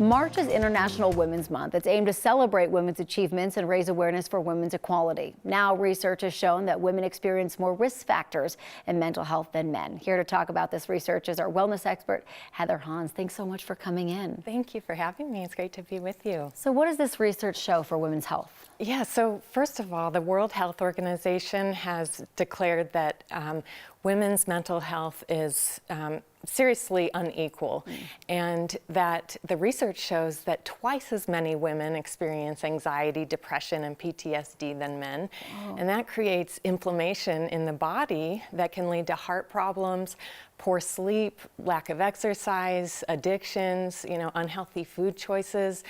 March is International Women's Month. It's aimed to celebrate women's achievements and raise awareness for women's equality. Now, research has shown that women experience more risk factors in mental health than men. Here to talk about this research is our wellness expert, Heather Hans. Thanks so much for coming in. Thank you for having me. It's great to be with you. So what does this research show for women's health? Yeah, so first of all, the World Health Organization has declared that women's mental health is seriously unequal, and that the research shows that twice as many women experience anxiety, depression, and PTSD than men. And that creates inflammation in the body that can lead to heart problems, poor sleep, lack of exercise, addictions, unhealthy food choices.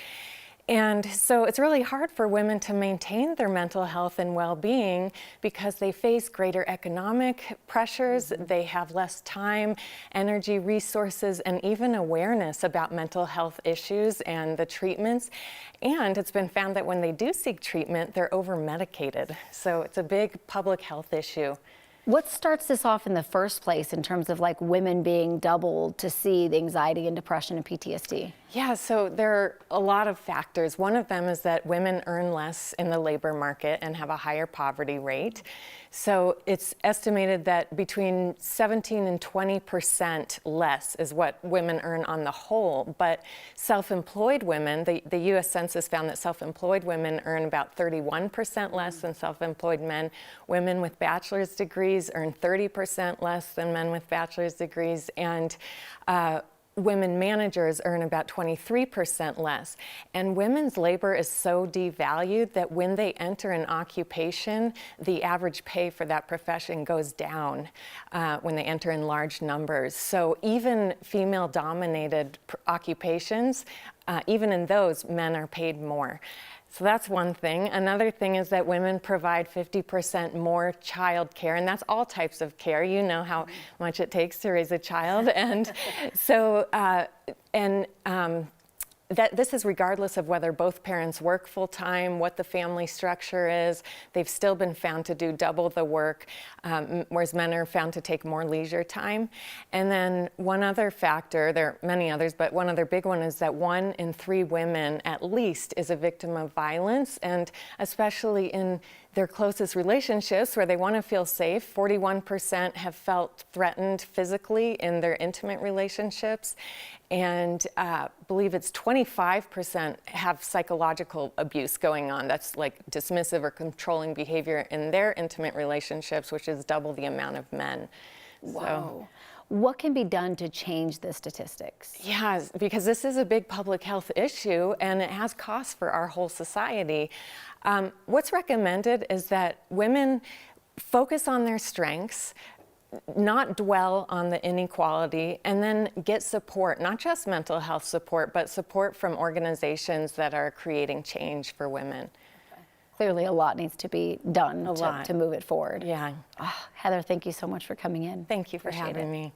And so it's really hard for women to maintain their mental health and well-being because they face greater economic pressures, they have less time, energy, resources, and even awareness about mental health issues and the treatments. And it's been found that when they do seek treatment, they're over-medicated. So it's a big public health issue. What starts this off in the first place in terms of like women being doubled to see the anxiety and depression and PTSD? Yeah, so there are a lot of factors. One of them is that women earn less in the labor market and have a higher poverty rate. So it's estimated that between 17 and 20% less is what women earn on the whole. But self-employed women, the US Census found that self-employed women earn about 31% less than self-employed men. Women with bachelor's degrees earn 30% less than men with bachelor's degrees. And women managers earn about 23% less. And women's labor is so devalued that when they enter an occupation, the average pay for that profession goes down when they enter in large numbers. So even female-dominated occupations, even in those, men are paid more. So that's one thing. Another thing is that women provide 50% more child care, and that's all types of care. You know how much it takes to raise a child. And so, this is regardless of whether both parents work full-time, what the family structure is. They've still been found to do double the work, whereas men are found to take more leisure time. And then one other factor, there are many others, but one other big one is that 1 in 3 women at least is a victim of violence, and especially in their closest relationships where they want to feel safe. 41% have felt threatened physically in their intimate relationships, and believe it's 25% have psychological abuse going on. That's like dismissive or controlling behavior in their intimate relationships, which is double the amount of men. Wow. So, what can be done to change the statistics? yeah, because this is a big public health issue and it has costs for our whole society. What's recommended is that women focus on their strengths, not dwell on the inequality, and then get support, not just mental health support, but support from organizations that are creating change for women. Clearly a lot needs to be done to move it forward. Yeah. Oh, Heather, thank you so much for coming in. Thank you for having me.